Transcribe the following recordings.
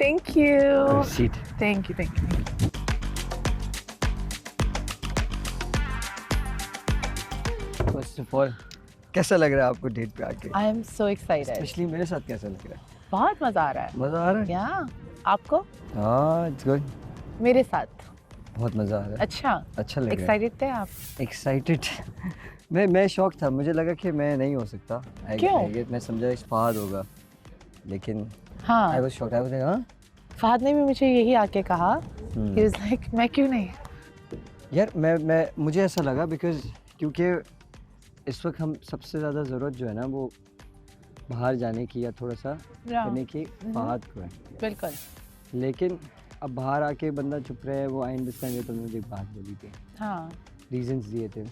Thank you. Seat. Thank you. First of all कैसा लग रहा है आपको डेट पे आके? I am so excited. Specially मेरे साथ कैसा लग रहा है? बहुत मजा आ रहा है. मजा आ रहा है? Yeah. आपको? हाँ, इट्स गुड। मेरे साथ. बहुत मजा आ रहा है। अच्छा लग रहा है। एक्साइटेड थे आप? एक्साइटेड मैं शॉक था, मुझे लगा कि मैं नहीं हो सकता। क्यों? मैं समझा इस फहद होगा, लेकिन हाँ I was shocked. I was like हाँ फहद ने भी मुझे यही आके कहा. He was like मैं क्यों नहीं? यार मैं मुझे ऐसा लगा बिकॉज क्योंकि इस वक्त हम सबसे ज़्यादा ज़रूरत जो है ना वो बाहर जाने की या थोड़ा सा करने की फहद को है। बिल्कुल. लेकिन अब बाहर आके बंदा चुप रहे, वो आई अंडरस्टैंड। जो तुमने मुझे एक बात बोली थी, हाँ रीजंस दिए थे,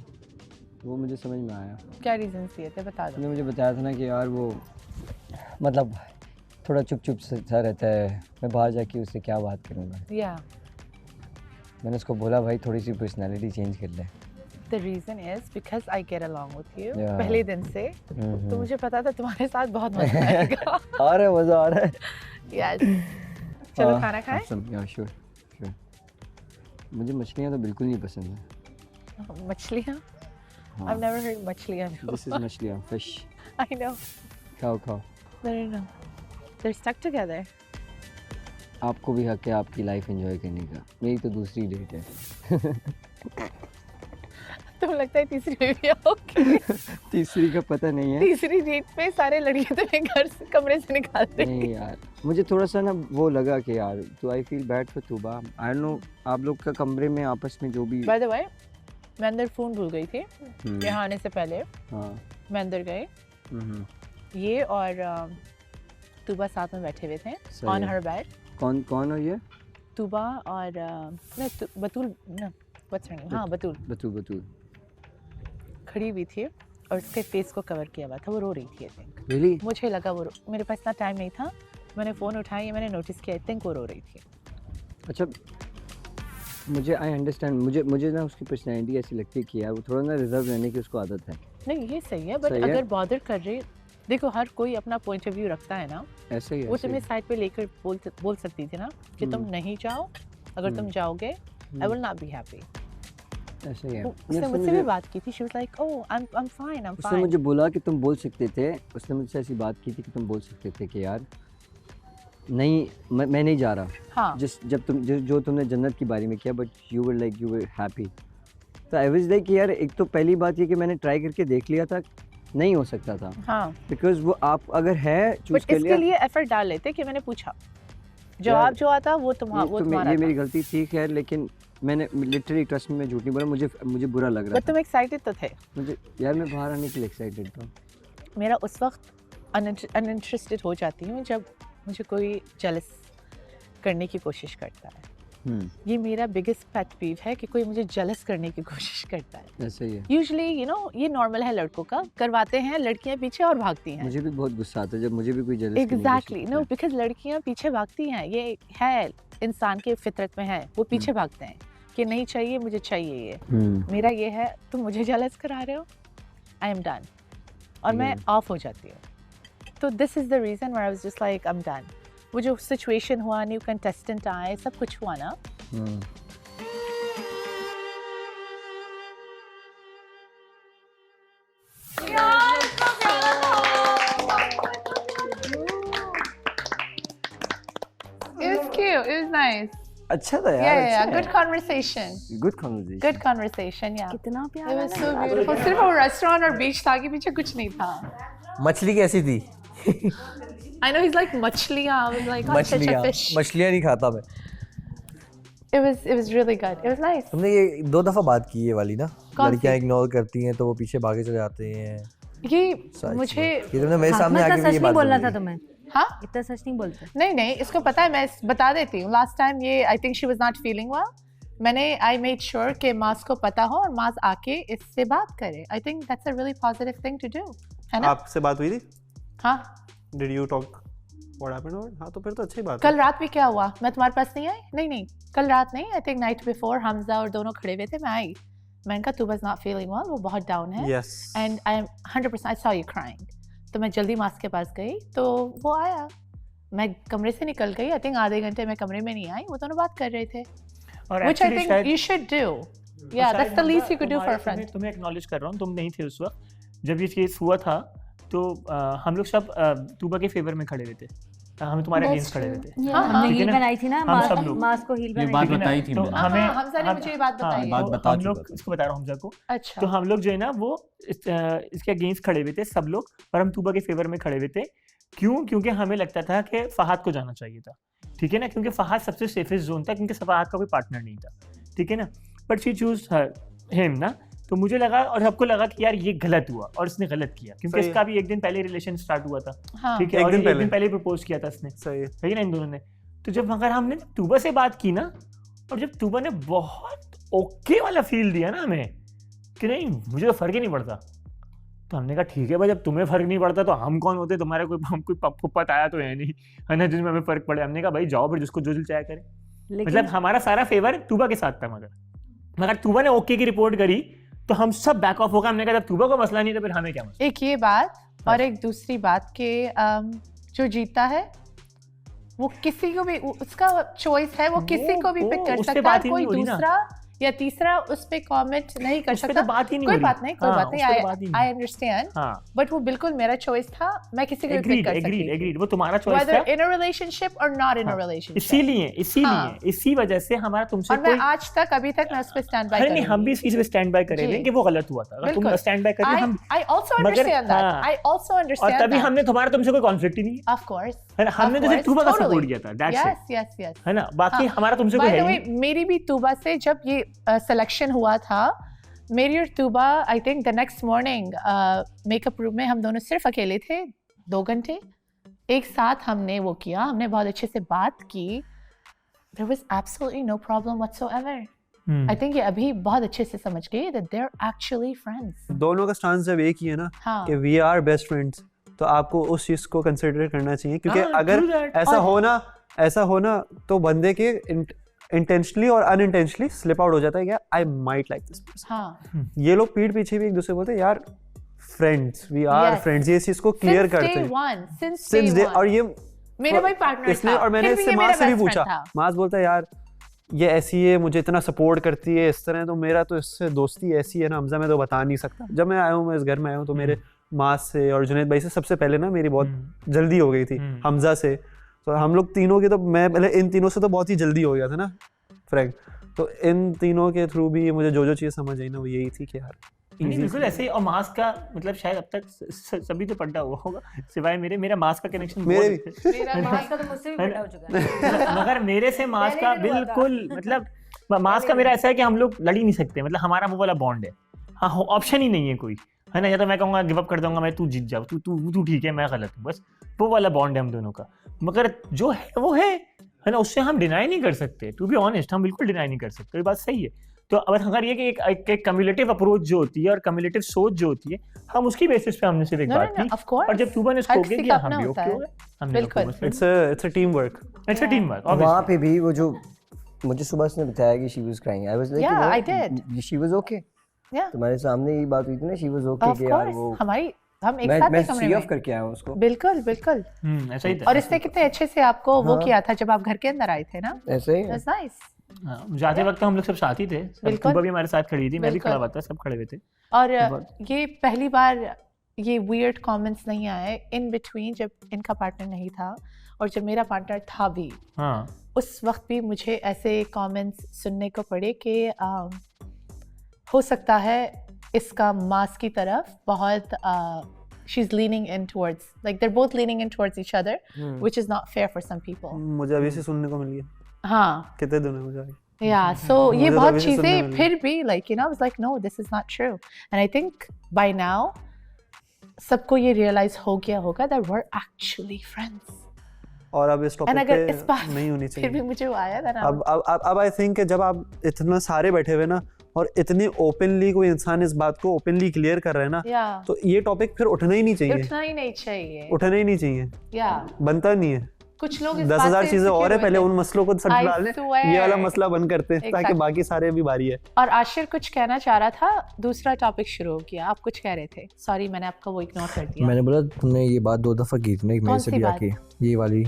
वो मुझे समझ में आया। क्या रीजंस दिए थे बता दो. तुमने मुझे बताया था ना कि यार वो मतलब थोड़ा चुप सा रहता है, मैं बाहर जाके उससे क्या बात करूँगा। या मैंने उसको बोला भाई थोड़ी सी पर्सनैलिटी चेंज कर ले। The reason is because I get along with you. Yeah. पहले दिन से तो मुझे पता था तुम्हारे साथ बहुत मजा आएगा. आ रहा है, मज़ा आ रहा है। Yes. चलो खाना खाएं? या श्योर। मुझे मछलियाँ तो बिल्कुल नहीं पसंद है। मछलियाँ? I've never heard मछलियाँ. This is मछलियाँ, fish. I know. खाओ। No. They're stuck together. आपको भी हक है आपकी लाइफ एंजॉय करने का। मेरी तो दूसरी डेट है। तुम लगता है तीसरी में भी आओगे. तीसरी का पता नहीं है। तीसरी डेट पे सारे लड़के तुम्हें घर से कमरे से निकालते हैं. नहीं यार, मुझे थोड़ा सा ना वो लगा कि यार तो I feel bad for तुबा। I don't know आप लोग का कमरे में आपस में जो भी। By the way, मैं अंदर फ़ोन भूल गई थी यहाँ आने से पहले. हाँ। मैं अंदर गई. ये और तुबा साथ में बैठे हुए थे ऑन हर बेड. कौन हो ये? तुबा और बतूल ना व्हाट्स हर नेम. हाँ बतूल खड़ी हुई थी और उसके फेस को कवर किया हुआ था. वो रो रही थी. I think really? मुझे लगा वो मेरे पास इतना टाइम नहीं था. मैंने फ़ोन उठाया, मैंने नोटिस किया. आई थिंक वो रो रही थी. अच्छा, मुझे आई अंडरस्टैंड। मुझे ना उसकी पर्सनैलिटी ऐसी लगती है कि यार वो थोड़ा ना रिजर्व रहने की उसको आदत है। नहीं ये सही है, बट सही है? अगर बॉदर कर रही, देखो हर कोई अपना पॉइंट ऑफ व्यू रखता है ना. ऐसे ही वो तुम्हें साइड पे लेकर बोल सकती थी ना कि तुम नहीं जाओ. अगर तुम जाओगे I will not be happy. ऐसे ही है। उसने मुझसे भी बात की थी. She was like oh I am fine. उसने मुझे बोला कि तुम बोल सकते थे। उसने मुझसे ऐसी बात की थी कि तुम बोल सकते थे कि यार नहीं मैं नहीं जा रहा. हाँ. जब तुम जो तुमने जन्नत के बारे में किया, बट यू वर हैप्पी. तो आई वाज लाइक यार एक तो पहली बात ये कि मैंने ट्राई करके देख लिया था, नहीं हो सकता था. हाँ. बिकॉज वो आप अगर है चूज कर लिया. इसके लिए एफर्ट डाल लेते कि मैंने पूछा. जवाब जो आता वो तुम्हारा. ये मेरी गलती थी खैर, लेकिन मैंने लिटरली ट्रस्ट में मैं झूठ नहीं बोला. मुझे बुरा लग रहा था. तुम एक्साइटेड तो थे. मुझे यार मैं बाहर आने के लिए एक्साइटेड था. मेरा उस वक्त अनइंटरेस्टेड हो जाती हूँ जब मुझे कोई जेलस करने की कोशिश करता है. ये मेरा बिगेस्ट पेट पीव है कि कोई मुझे जेलस करने की कोशिश करता है. ऐसे ही है. यूजुअली ये नॉर्मल है लड़कों का. करवाते हैं, लड़कियां पीछे और भागती हैं. मुझे भी बहुत गुस्सा आता है जब मुझे भी कोई जेलस. एग्जैक्टली. नो, बिकॉज लड़कियां पीछे भागती हैं. ये है इंसान के फितरत में है. वो पीछे भागते हैं कि नहीं चाहिए, मुझे चाहिए ये. मेरा ये है, तुम मुझे जेलस करा रहे हो, आई एम डन. और मैं ऑफ हो जाती हूँ. तो this is the reason why I was just like I am done. वो जो सिचुएशन हुआ, न्यू कंटेस्टेंट आए, सब कुछ हुआ ना. It was cute. It was nice. अच्छा था यार. Yeah. Good conversation. Good conversation. Yeah. कितना प्यारा. It was so beautiful. सिर्फ वो रेस्टोरेंट और बीच था, आगे पीछे कुछ नहीं था. मछली कैसी थी? I know he's like मछलियाँ. I was like, oh, such a fish. मछलियाँ नहीं खाता मैं. It was really good. It was nice. तुमने ये 2 दफा बात की ये वाली ना. कौन लड़कियाँ इग्नोर करती हैं तो वो पीछे भागे चले जाते हैं. ये मुझे ये तुमने मेरे सामने आके भी ये बात बोलना था तुम्हें. हाँ, इतना सच नहीं बोलते. नहीं इसको पता है. मैं बता देती हूँ. लास्ट टाइम ये I think she was not feeling well. मैंने आई मेड श्योर कि मास को पता हो और मास आके इससे बात करे. I think that's a really positive thing to do. है ना? आपसे बात हुई थी? हाँ. Did you talk what happened? हाँ तो फिर तो अच्छी बात है. कल रात भी क्या हुआ? मैं तुम्हारे पास नहीं आई. नहीं कल रात नहीं. I think night before Hamza और दोनों खड़े हुए थे. मैं आई. मैंने कहा तू बस नॉट फीलिंग वेल, वो बहुत डाउन है. Yes. And I am 100% I saw you crying. तो मैं जल्दी मास के पास गई तो वो आया. मैं कमरे से निकल गई, आई थिंक आधे घंटे में कमरे में नहीं आई, वो दोनों बात कर रहे थे, और which I think you should do. Yeah, that's the least you could do for a friend. तुम्हें एक्नॉलेज कर रहा हूँ, तुम नहीं थे उस वक्त जब ये केस हुआ था, तो हम लोग सब तूबा के फेवर में खड़े हुए थे, हम तुम्हारे अगेंस्ट खड़े हुए थे। हमने हील बनाई थी ना, मास्क को हील बनाई, बात बताई थी तो मैंने। हमजा ने मुझे ये बात बताई, हम लोग इसको बता रहा हूँ हमजा को। अच्छा, तो हम लोग जो है ना वो इसके अगेंस्ट खड़े हुए थे सब लोग, और हम तूबा के फेवर में खड़े हुए थे। क्यों? क्योंकि हमें लगता था कि फहाद को जाना चाहिए था, ठीक है ना, क्योंकि फहाद सबसे सेफेस्ट जोन था, क्योंकि फहाद का कोई पार्टनर नहीं था, ठीक है ना, बट शी चूज हिम ना। तो मुझे लगा और सबको लगा कि यार ये गलत हुआ और इसने गलत किया, क्योंकि इसका भी एक दिन पहले रिलेशन स्टार्ट हुआ था, ठीक है, और एक दिन पहले प्रपोज किया था इसने, सही है ना, इन दोनों ने। तो जब अगर हमने तूबा से बात की ना, और जब तूबा ने बहुत ओके वाला फील दिया ना हमें कि नहीं मुझे तो फर्क ही नहीं पड़ता, तो हमने कहा ठीक है भाई, जब तुम्हें फर्क नहीं पड़ता तो हम कौन होते, तुम्हारे कोई पप्पा आया तो है नहीं, है ना, जिसमें हमें फर्क पड़े। हमने कहा भाई जाओ फिर जिसको जो दिल चाहे करे, मतलब हमारा सारा फेवर तूबा के साथ था, मगर तूबा ने ओके की रिपोर्ट करी तो हम सब बैक ऑफ हो गए। हमने कहा जब तूबा को मसला नहीं तो फिर हमें क्या मसला। एक ये बात और एक दूसरी बात के जो जीता है वो किसी को भी, उसका चॉइस है, वो किसी को भी पिक कर सकता है, कोई दूसरा या तीसरा उस पे कमेंट नहीं कर सकता, बात ही नहीं, कोई बात नहीं, आई अंडरस्टैंड, बट वो बिल्कुल मेरा चॉइस था, मैं किसी को भी पिक कर सकती थी, एग्रीड, वो तुम्हारा चॉइस था, whether in a relationship or not in a relationship। इसी वजह से हमारा तुमसे और मैं आज तक अभी तक मैं उस पे स्टैंड बाय करूंगी। हम भी इस चीज पे स्टैंड बाय करेंगे कि वो गलत हुआ था, अगर तुम स्टैंड बाय कर रहे हम, I also understand that, I also understand और तभी हमने तुम्हारा तुमसे कोई कॉन्फ्लिक्ट ही नहीं है, of course, है ना, हमने तो सिर्फ तूबा का सपोर्ट किया था, दैट्स इट, yes, है ना, बाकी हमारा तुमसे कोई है नहीं। मेरी भी तूबा से जब ये सिलेक्शन हुआ था, मेरी और Tuba I think the next morning makeup room में हम दोनों सिर्फ अकेले थे, 2 घंटे एक साथ हमने वो किया, हमने बहुत अच्छे से बात की, there was absolutely no problem whatsoever। I think ये अभी बहुत अच्छे से समझ गई that they're actually friends। दोनों का स्टांस जब एक ही है ना कि we are best friends, तो आपको उस चीज को कंसिडर करना चाहिए, क्योंकि अगर ऐसा होना तो बंदे के इंटेंशनली और अनइंटेंशनली स्लिप आउट हो जाता है क्या, आई माइट लाइक दिस। ये लोग पीठ पीछे भी एक दूसरे बोलते हैं यार फ्रेंड्स, वी आर फ्रेंड्स, ये चीज को क्लियर करते हैं सिंस डे। और ये मेरा भाई पार्टनर इसने, और मैंने इससे माँ से भी पूछा, माँ बोलता है यार ये ऐसी है, मुझे इतना सपोर्ट करती है, इस तरह, तो मेरा तो इससे दोस्ती ऐसी है ना हमजा, मैं तो बता नहीं सकता। जब मैं आया हूँ, मैं इस घर में आया हूँ, तो मेरे माँ से और जुनैद भाई से सबसे पहले ना मेरी बहुत जल्दी हो गई थी, हमजा से, तो हम लोग तीनों के, तो मैं पहले इन तीनों से तो बहुत ही जल्दी हो गया था ना फ्रैंक, तो इन तीनों के थ्रू भी मुझे जो चीज़ समझ आई ना वो यही थी कि यार बिल्कुल ऐसे ही। और मास्क का मतलब शायद अब तक सभी तो पड्डा हुआ होगा सिवाय मेरा मास्क का कनेक्शन मेरा मास्क का तो मुझसे भी पड्डा हो चुका है, मगर मेरे से मास्क का बिल्कुल मतलब मास्क का मेरा ऐसा है कि हम लोग लड़ ही नहीं सकते, मतलब हमारा वो वाला बॉन्ड है, हाँ ऑप्शन ही नहीं है कोई, है ना, या तो मैं कहूँगा गिव अप कर दूंगा मैं, तू जीत जाओ, तू ठीक है मैं गलत हूँ, बस वो वाला बॉन्ड है हम दोनों का। मगर जो है वो है ना, उससे हम डिनाई नहीं कर सकते, टू बी ऑनेस्ट हम बिल्कुल डिनाई नहीं कर सकते, ये बात सही है। तो अगर ये कि एक कम्युलेटिव अप्रोच जो होती है और कम्युलेटिव सोच जो होती है, हम उसकी बेसिस पे हमने सिर्फ एक बात की, और जब तूबा ने उसको किया हम भी ओके हो गए, हमने it's a team work, it's a team work. वहाँ पे भी वो जो मुझे सुबह ने बताया कि she was crying, I was like Yeah, I did. She was okay, Yeah. तुम्हारे सामने ये बात हुई थी ना, शी वाज ओके कि यार वो हमारी हम एक साथ मैं कमरे सी में ऑफ करके आया हूँ उसको, बिल्कुल बिल्कुल ऐसा ही था। और इसने कितने अच्छे से आपको वो किया था जब आप घर के अंदर आए थे ना, ऐसे ही That's nice। जाते वक्त हम लोग सब साथ ही थे, तूबा भी हमारे साथ खड़ी थी, मैं भी खड़ा हुआ था, सब खड़े हुए थे। और ये पहली बार ये वियर्ड कमेंट्स नहीं आए इन बिटवीन जब इनका पार्टनर नहीं था और जब मेरा पार्टनर था भी, उस वक्त भी मुझे ऐसे कमेंट्स सुनने को पड़े कि हो सकता है इसका मास की तरफ बहुत she's leaning in towards, like they're both leaning in towards each other, which is not fair for some people। मुझे अभी से सुनने को मिल गया, हाँ कितने दिन हो जाए। Yeah, so ये बहुत चीजें फिर भी like you know I was like no this is not true, and I think by now सबको ये realize हो गया होगा that we're actually friends। और अब इस टॉपिक पे नहीं होनी चाहिए, फिर भी मुझे वो आया था ना, अब आई थिंक जब आप इतना सारे बैठे हुए ना और इतने ओपनली कोई इंसान इस बात को ओपनली क्लियर कर रहा है ना, तो ये टॉपिक फिर उठना ही नहीं चाहिए, उठना ही नहीं चाहिए, उठना ही नहीं चाहिए, बनता नहीं है। कुछ लोग 10,000 चीजें और है, पहले उन मसलों को सब डाल लें, ये वाला मसला बंद करते हैं ताकि बाकी सारे भी बारी है। और आशिर कुछ कहना चाह रहा था, दूसरा टॉपिक शुरू हो गया, आप कुछ कह रहे थे, सॉरी मैंने आपका वो इग्नोर कर दिया। मैंने बोला तुमने ये बात 2 दफा की थी ना मेरे से भी आके, ये वाली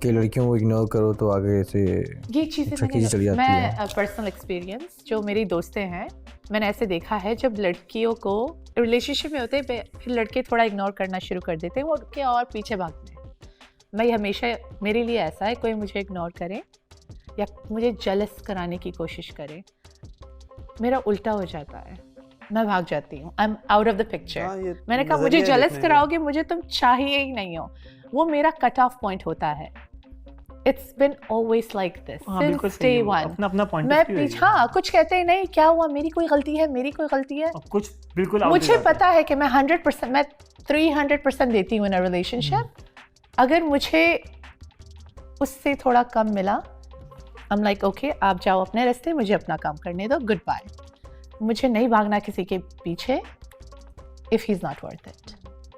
कि लड़कियों को इग्नोर करो तो आगे से ये चीज़ें चली जाती है। मैं पर्सनल एक्सपीरियंस जो मेरी दोस्तें हैं, मैंने ऐसे देखा है जब लड़कियों को रिलेशनशिप में होते हैं फिर लड़के थोड़ा इग्नोर करना शुरू कर देते हैं, वो उनके और पीछे भागते हैं। मैं हमेशा, मेरे लिए ऐसा है, कोई मुझे इग्नोर करे या मुझे जेलस कराने की कोशिश करे, मेरा उल्टा हो जाता है, मैं भाग जाती हूँ, I am out of the picture. मैंने कहा मुझे जेलस कराओगे, मुझे तुम चाहिए ही नहीं हो, वो मेरा कट ऑफ पॉइंट होता है। It's been always like this since day one. अपना पॉइंट मैं पीछे, हाँ, कुछ कहते ही नहीं, क्या हुआ, मेरी कोई गलती है, मेरी कोई गलती है, कुछ बिल्कुल मुझे पता है कि मैं 100%, मैं 300% देती हूँ इन अ रिलेशनशिप। अगर मुझे उससे थोड़ा कम मिला, I'm like okay, आप जाओ अपने रास्ते, मुझे अपना काम करने दो, गुड बाय। मुझे नहीं भागना किसी के पीछे if he's not worth it।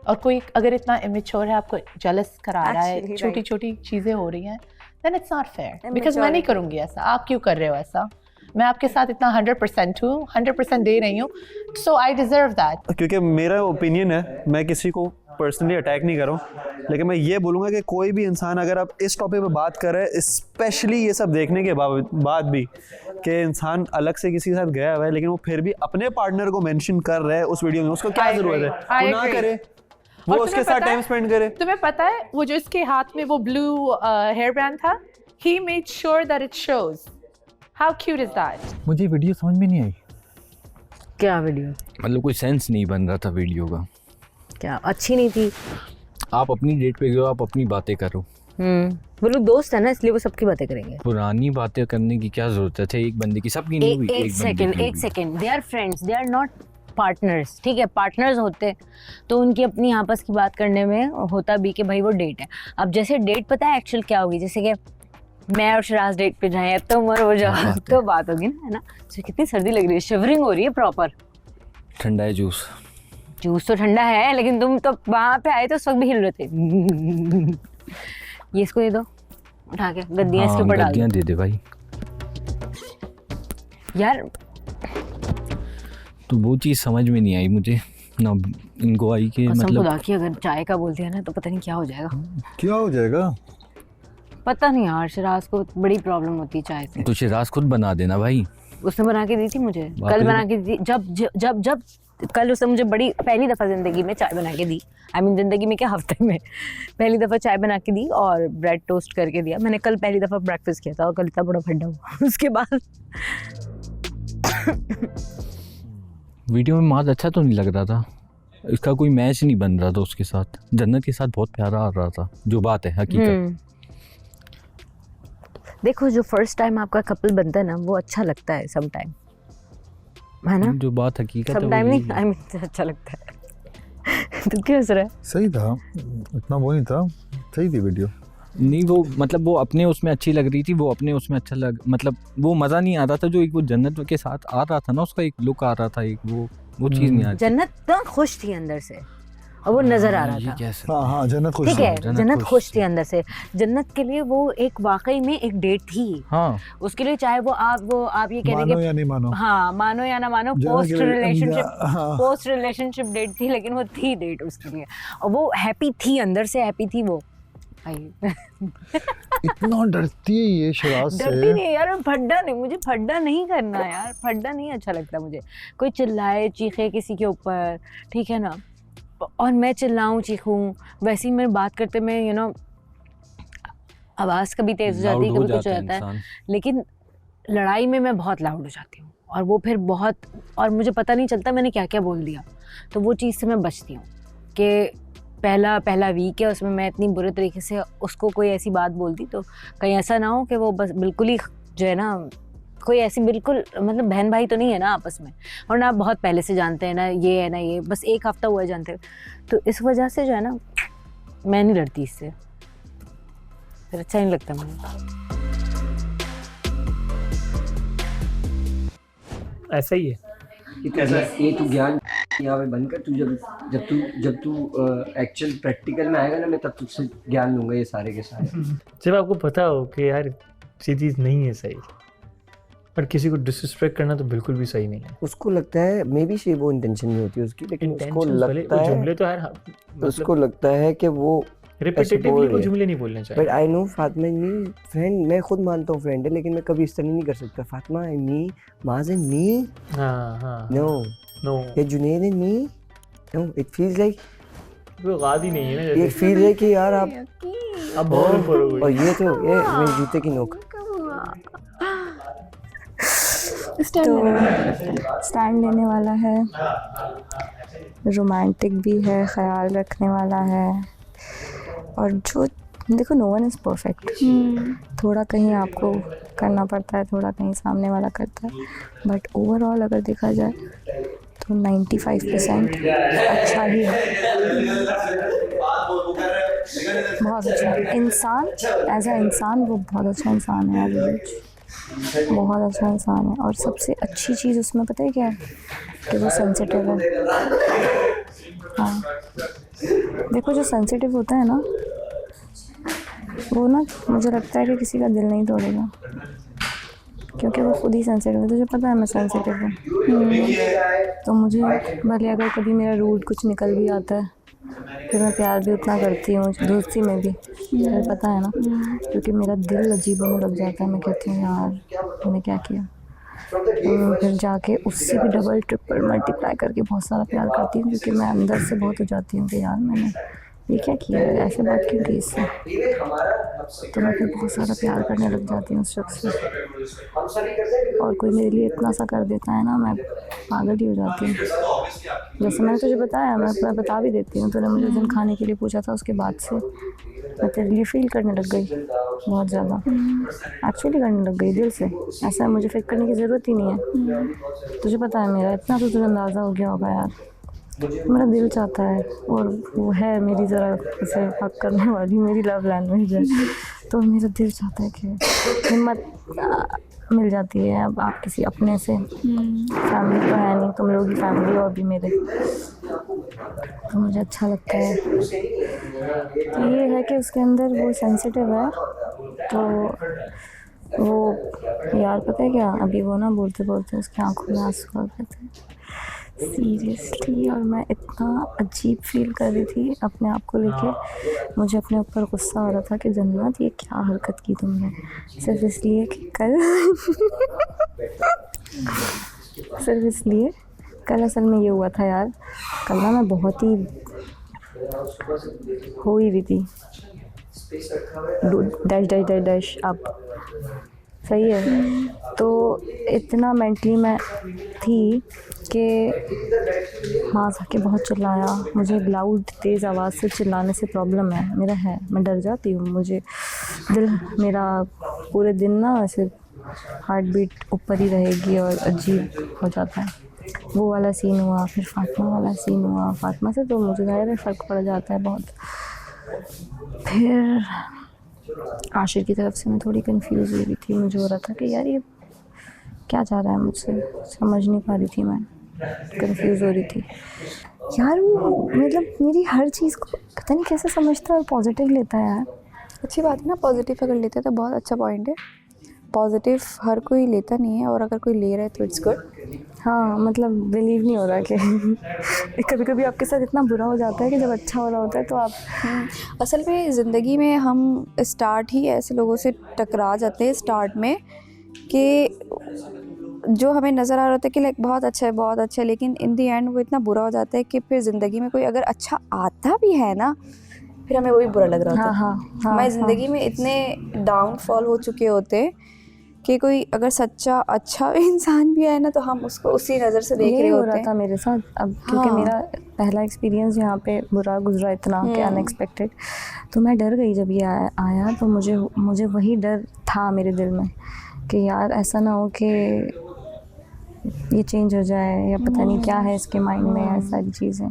और कोई अगर इतना इमेच्योर है, आपको जेलस करा रहा है, छोटी छोटी चीज़ें हो रही हैं, then it's not fair, because मैं नहीं करूँगी ऐसा, आप क्यों कर रहे हो ऐसा, मैं आपके साथ इतना 100% हूँ, 100% दे रही हूँ, so I deserve that। क्योंकि मेरा ओपिनियन है, मैं किसी को पर्सनली अटैक नहीं कर रहा हूँ, लेकिन मैं ये बोलूँगा कि कोई भी इंसान अगर आप इस टॉपिक पे बात कर रहे हैं, स्पेशली ये सब देखने के बाद भी कि इंसान अलग से किसी के साथ गया हुआ है लेकिन वो फिर भी अपने पार्टनर को मेंशन कर रहा है उस वीडियो में, उसको क्या जरूरत है, वो ना करे, वो उसके साथ टाइम स्पेंड करे। तुम्हें पता है वो जो इसके हाथ में वो ब्लू हेयर बैंड था, he made sure that it shows। How cute is that? मुझे वीडियो समझ में नहीं आई। क्या वीडियो? मतलब कोई सेंस नहीं बन रहा था वीडियो का। क्या अच्छी नहीं थी? आप अपनी डेट पे गए हो, आप अपनी बातें करो। वो लोग दोस्त है ना, इसलिए वो सबकी बातें करेंगे। पुरानी बातें करने की क्या जरूरत है? अच्छा, एक बंदे की, सबकी नहीं हुई। एक second, they are friends, they are not partners, ठीक है? पार्टनर्स होते तो उनकी अपनी आपस की बात करने में होता भी कि भाई वो डेट है। अब जैसे डेट पता है एक्चुअल क्या होगी, जैसे कि मैं और शिराज डेट पे जाएं, तुम और वो जाओ, तो बात होगी ना, है ना? तो कितनी सर्दी लग रही है, शिवरिंग हो रही है प्रॉपर। ठंडा है जूस तो ठंडा है, लेकिन तुम तो वहाँ पे आए तो उस वक्त भी हिल रहे थे। ये इसको दे दो, उठा के गद्दियाँ इसके ऊपर डाल दे दे भाई यार। तो वो चीज़ समझ में नहीं आई मुझे ना, इनको आई कि मतलब खुदा की अगर चाय का बोल दिया ना तो पता नहीं क्या हो जाएगा। क्या हो जाएगा पता नहीं यार, शिराज को बड़ी प्रॉब्लम होती है चाय से। तो शिराज खुद बना देना भाई। उसने बना के दी थी मुझे, कल बना के दी, जब कल उसने मुझे बड़ी पहली दफ़ा ज़िंदगी में चाय बना के दी। आई मीन ज़िंदगी में क्या, हफ्ते में पहली दफ़ा चाय बना के दी और ब्रेड टोस्ट करके दिया। मैंने कल पहली दफ़ा ब्रेकफास्ट किया था और कल इतना बड़ा फड्डा हुआ उसके बाद। वीडियो में माज अच्छा तो नहीं लग रहा था, इसका कोई मैच नहीं बन रहा था उसके साथ। जन्नत के साथ बहुत प्यारा आ रहा था, जो बात है हकीकत। देखो, जो फर्स्ट टाइम आपका कपल बनता है ना, वो अच्छा लगता है सम टाइम, है ना? जो बात हकीकत है, सम टाइम नहीं, आई मीन अच्छा लगता है। तो क्या हंस रहा है? सही था, इतना वो नहीं था, सही थी वीडियो। नहीं, वो मतलब वो अपने उसमें अच्छी लग रही थी, वो अपने उसमें अच्छा मतलब वो मज़ा नहीं आ रहा था जो एक वो जन्नत के साथ आ रहा था ना, उसका एक लुक आ रहा था, एक वो चीज़ नहीं आ रही। जन्नत तो खुश थी अंदर से और वो नजर आ रहा था। हाँ, जन्नत खुश, ठीक है, जन्नत खुश थी अंदर से। जन्नत के लिए वो एक वाकई में एक डेट थी। हाँ, उसके लिए चाहे वो आप ये कहने मानो या नहीं मानो, हाँ, मानो या ना मानो, पोस्ट रिलेशनशिप डेट थी, लेकिन वो थी डेट उसके लिए, और वो हैप्पी थी, अंदर से हैप्पी थी वो। इतना डरती है ये शिराज से। डरती नहीं यार, मुझे फड्डा नहीं करना यार, फड्डा नहीं अच्छा लगता मुझे। कोई चिल्लाए चीखे किसी के ऊपर, ठीक है ना, और मैं चिल्लाऊं चीखूं, वैसे ही मैं बात करते में आवाज़ कभी तेज़ हो जाती है, कभी कुछ हो जाता है, लेकिन लड़ाई में मैं बहुत लाउड हो जाती हूँ और वो फिर बहुत, और मुझे पता नहीं चलता मैंने क्या क्या बोल दिया। तो वो चीज़ से मैं बचती हूँ कि पहला वीक है, उसमें मैं इतनी बुरे तरीके से उसको कोई ऐसी बात बोल दी तो कहीं ऐसा ना हो कि वो बस बिल्कुल ही जो है ना, कोई ऐसी बिल्कुल मतलब बहन भाई तो नहीं है ना आपस में, और ना बहुत पहले से जानते हैं ना, ये है ना, ये बस एक हफ्ता हुआ है जानते हुए, तो इस वजह से जो है ना मैं नहीं लड़ती इससे, फिर अच्छा नहीं लगता मुझे। ऐसा ही है कि कैसा ये तू ज्ञान यहाँ पे बनकर तू जब तू एक्चुअल प्रैक्टिकल में आएगा ना, मैं तब तुझसे ज्ञान लूँगा ये सारे के सारे। जब आपको पता हो कि यार ये चीज़ नहीं है सही, पर किसी को डिसरिस्पेक्ट करना तो बिल्कुल भी सही नहीं है। उसको लगता है मे बी वो इंटेंशन नहीं होती उसकी, लेकिन उसको लगता है, जुमले तो यार उसको लगता है कि वो रिपीटेटिवली वो जुमले नहीं बोलने चाहिए। But I know Fatima me friend, मैं खुद मानता हूँ फ्रेंड है, लेकिन मैं कभी इस तरह नहीं कर सकता। फातिमा एंड मी, माज एंड मी, नो नो, या Junaid and me, no, it feels like वो गादी नहीं है ना, ये फील है कि यार आप अब बहुत ऊपर हो गई। और ये तो ये मेरे जूते की नोक। स्टैंड लेने वाला है, रोमांटिक भी है, ख्याल रखने वाला है, और जो देखो नो वन इज़ परफेक्ट। थोड़ा कहीं आपको करना पड़ता है, थोड़ा कहीं सामने वाला करता है, बट ओवरऑल अगर देखा जाए तो 95% अच्छा ही है, बहुत अच्छा इंसान। एज अ इंसान वो बहुत अच्छा इंसान है, बहुत अच्छा इंसान है। और सबसे अच्छी चीज़ उसमें पता है क्या है, कि वो सेंसिटिव है। हाँ, देखो जो सेंसिटिव होता है ना, वो ना मुझे लगता है कि किसी का दिल नहीं तोड़ेगा, क्योंकि वो खुद ही सेंसिटिव है। तुझे पता है मैं सेंसिटिव हूँ, तो मुझे भले अगर कभी मेरा रूट कुछ निकल भी आता है, फिर मैं प्यार भी उतना करती हूँ, दोस्ती में भी, मुझे पता है ना, क्योंकि मेरा दिल अजीब होने लग जाता है। मैं कहती हूँ यार मैंने क्या किया, फिर जाके उससे भी डबल ट्रिपल मल्टीप्लाई करके बहुत सारा प्यार करती हूँ, क्योंकि मैं अंदर से बहुत हो जाती हूँ कि यार मैंने ये क्या किया है, ऐसे बात क्यों की इससे, तो मैं फिर बहुत सारा प्यार करने लग जाती हूँ उस शख्स से। और कोई मेरे लिए इतना सा कर देता है ना, मैं पागल ही हो जाती हूँ। जैसे मैंने तुझे बताया, मैं बता भी देती हूँ, तूने मुझे उस दिन खाने के लिए पूछा था, उसके बाद से मैं तेरे लिए फील करने लग गई, बहुत ज़्यादा एक्चुअली करने लग गई दिल से। ऐसा मुझे फिक्र करने की ज़रूरत ही नहीं है, तुझे पता है मेरा इतना, तो तुझे अंदाज़ा हो गया होगा यार, मेरा दिल चाहता है, और वो है मेरी ज़रा उसे हक करने वाली, मेरी लव लैंग्वेज है, तो मेरा दिल चाहता है कि हिम्मत मिल जाती है अब आप किसी अपने से। फैमिली तो है नहीं, तुम लोग की फैमिली और भी मेरे, तो मुझे अच्छा लगता है। तो ये है कि उसके अंदर वो सेंसिटिव है, तो वो यार पता है क्या, अभी वो ना बोलते बोलते उसकी आंखों में आंसू आ गए थे सीरियसली, और मैं इतना अजीब फील कर रही थी अपने आप को लेके। मुझे अपने ऊपर गुस्सा आ रहा था कि जन्नत ये क्या हरकत की तुमने, सिर्फ इसलिए कि कल असल में ये हुआ था यार, कल ना मैं बहुत ही हो ही रही थी, डैश डैश डैश डैश अब सही है, तो इतना मेंटली मैं थी कि माँ आके बहुत चिल्लाया। मुझे लाउड तेज़ आवाज़ से चिल्लाने से प्रॉब्लम है, मेरा है, मैं डर जाती हूँ, मुझे दिल मेरा पूरे दिन ना ऐसे हार्ट बीट ऊपर ही रहेगी और अजीब हो जाता है। वो वाला सीन हुआ, फिर फातिमा वाला सीन हुआ। फातिमा से तो मुझे ज़ाहिर है फ़र्क पड़ जाता है बहुत। फिर आशिर की तरफ से मैं थोड़ी कंफ्यूज हो रही थी, मुझे हो रहा था कि यार ये क्या चाह रहा है मुझसे, समझ नहीं पा रही थी, मैं कंफ्यूज हो रही थी यार। वो मतलब मेरी हर चीज़ को पता नहीं कैसे समझता है और पॉजिटिव लेता है यार। अच्छी बात है ना, पॉजिटिव अगर लेते हैं तो बहुत अच्छा पॉइंट है। पॉजिटिव हर कोई लेता नहीं है, और अगर कोई ले रहा है तो इट्स गुड। हाँ, मतलब बिलीव नहीं हो रहा कि कभी कभी आपके साथ इतना बुरा हो जाता है कि जब अच्छा हो रहा होता है तो आप असल में ज़िंदगी में हम स्टार्ट ही ऐसे लोगों से टकरा जाते हैं स्टार्ट में कि जो हमें नज़र आ रहा होता है कि लाइक बहुत अच्छा है, लेकिन इन दी एंड वो इतना बुरा हो जाता है कि फिर ज़िंदगी में कोई अगर अच्छा आता भी है ना, फिर हमें वो भी बुरा लग रहा होता है। हमारी ज़िंदगी में इतने डाउनफॉल हो चुके होते कि कोई अगर सच्चा अच्छा इंसान भी आए ना, तो हम उसको उसी नज़र से देख रहे होते हैं। हो रहा था मेरे साथ अब, क्योंकि मेरा पहला एक्सपीरियंस यहाँ पे बुरा गुजरा इतना कि अनएक्सपेक्टेड, तो मैं डर गई जब ये आया। तो मुझे वही डर था मेरे दिल में कि यार ऐसा ना हो कि ये चेंज हो जाए, या पता नहीं क्या है इसके माइंड में, या सारी चीज़ें।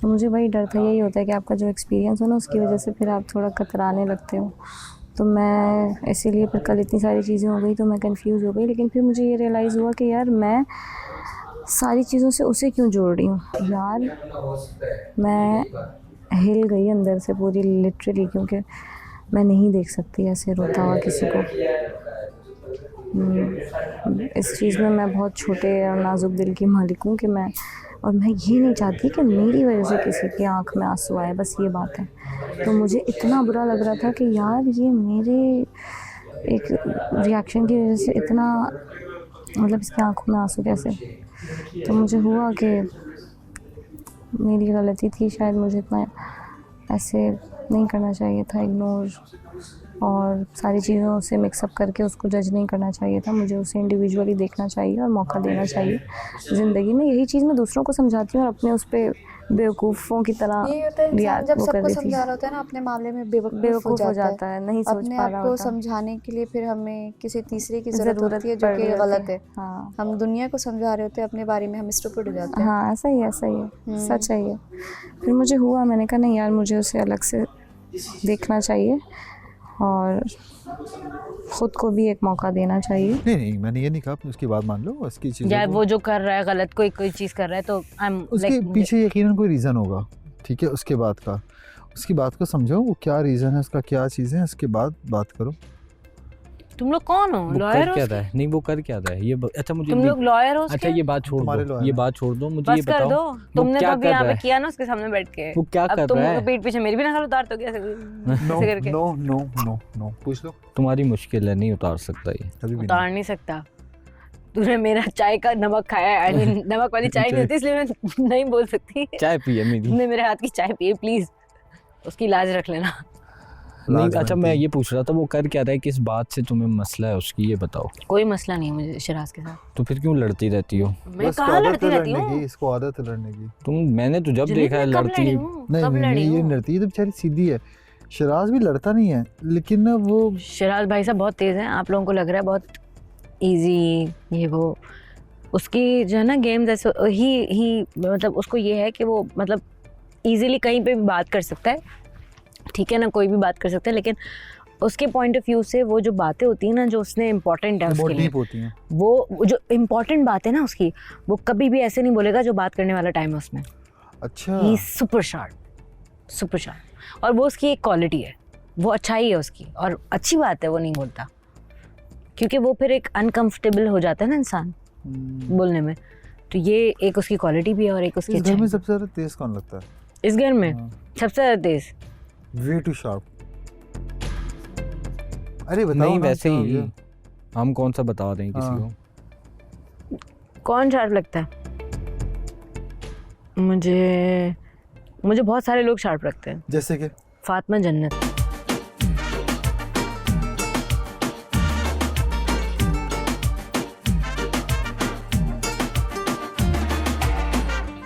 तो मुझे वही डर था। यही होता है कि आपका जो एक्सपीरियंस हो ना, उसकी वजह से फिर आप थोड़ा कतराने लगते हो। तो मैं इसीलिए फिर कल इतनी सारी चीज़ें हो गई तो मैं कंफ्यूज हो गई। लेकिन फिर मुझे ये रियलाइज़ हुआ कि यार मैं सारी चीज़ों से उसे क्यों जोड़ रही हूँ यार। मैं हिल गई अंदर से पूरी लिटरली, क्योंकि मैं नहीं देख सकती ऐसे रोता हुआ किसी को। इस चीज़ में मैं बहुत छोटे और नाजुक दिल की मालिक हूँ कि मैं और मैं ये नहीं चाहती कि मेरी वजह से किसी की आंख में आंसू आए, बस ये बात है। तो मुझे इतना बुरा लग रहा था कि यार ये मेरे एक रिएक्शन की वजह से इतना, मतलब इसकी आंखों में आंसू कैसे। तो मुझे हुआ कि मेरी गलती थी शायद, मुझे इतना ऐसे नहीं करना चाहिए था, इग्नोर और सारी चीज़ों से मिक्सअप करके उसको जज नहीं करना चाहिए था। मुझे उसे इंडिविजुअली देखना चाहिए और मौका देना चाहिए ज़िंदगी में। यही चीज़ मैं दूसरों को समझाती हूँ और अपने उस पर बेवकूफ़ों की तरह यही होता है इंसान जब सबको समझा रहा होता है ना, अपने मामले में बेवकूफ़ हो जाता है, नहीं सोच अपने पा आप रहा को होता। समझाने के लिए फिर हमें किसी तीसरे की ज़रूरत होती है जो कि गलत है। हाँ, हम दुनिया को समझा रहे होते हैं, अपने बारे में हम स्टूपिड हो जाते हैं। हाँ ऐसा ही है, सच है ये। फिर मुझे हुआ, मैंने कहा नहीं यार मुझे उसे अलग से देखना चाहिए और खुद को भी एक मौका देना चाहिए। नहीं मैंने ये नहीं कहा, उसकी बात मान लो, उसकी चीज़ यार वो जो कर रहा है गलत, कोई चीज़ कर रहा है तो उसके पीछे यकीनन कोई रीज़न होगा, ठीक है। उसकी बात को समझो, वो क्या रीज़न है, उसका क्या चीज़ है, उसके बाद बात करो। तुम लोग कौन हो, लॉयर हो? क्या रहा है? नहीं वो कर क्या रहा है ये अच्छा मुझे तुम लोग लॉयर हो? अच्छा ये बात छोड़ दो, ये बात छोड़ दो, मुझे ये बस कर बताओ दो। तुमने तो अभी यहाँ पे किया ना उसके सामने बैठ के, वो क्या कर रहा है? अब तुम पीठ पीछे मेरी भी नकल उतार तो कैसे करके? नो पूछ लो। तुम्हारी मुश्किल है, नहीं उतार सकता ये, उतार नहीं सकता। तूने मेरा चाय का नमक खाया है, आई मीन नमक वाली चाय नहीं होती इसलिए मैं नहीं बोल सकती। चाय पी है मेरी, तुमने मेरे हाथ की चाय पी है, प्लीज उसकी लाज रख लेना। नहीं अच्छा मैं ये पूछ रहा था वो कर क्या रहा है, किस बात से तुम्हें मसला है उसकी, ये बताओ। कोई मसला नहीं है मुझे शिराज के साथ। तो फिर क्यों लड़ती रहती हो? मैं कहाँ लड़ती रहती हूँ? इसको आदत है लड़ने की। मैंने तो जब देखा है लड़ती नहीं ये लड़ती है तो बेचारी सीधी है। शिराज भी लड़ता नहीं है, लेकिन ना वो शिराज भाई साहब बहुत तेज हैं, आप लोगों को लग रहा है बहुत इजी ये वो। उसकी जो है ना गेम जैसे ही मतलब उसको ये है कि वो मतलब इजीली कहीं पे भी बात कर सकता है, ठीक है ना, कोई भी बात कर सकता है, लेकिन उसके पॉइंट ऑफ व्यू से वो जो बातें होती हैं ना जो उसने इम्पोर्टेंट है उसके लिए, होती हैं। वो जो इम्पोर्टेंट बात है ना उसकी, वो कभी भी ऐसे नहीं बोलेगा जो बात करने वाला टाइम है उसमें। अच्छा ही सुपर शार्प और वो उसकी एक क्वालिटी है, वो अच्छाई है उसकी और अच्छी बात है वो नहीं बोलता, क्योंकि वो फिर एक अनकंफर्टेबल हो जाता है ना इंसान बोलने में। तो ये एक उसकी क्वालिटी भी है और एक उसकी इस घर में सबसे ज़्यादा तेज कौन लगता है? इस घर में सबसे ज़्यादा तेज वे टू शार्प। अरे बताओ नहीं वैसे ही हम कौन सा बता रहे हैं किसी को, कौन शार्प लगता है? मुझे बहुत सारे लोग शार्प रखते हैं, जैसे कि फातिमा जन्नत।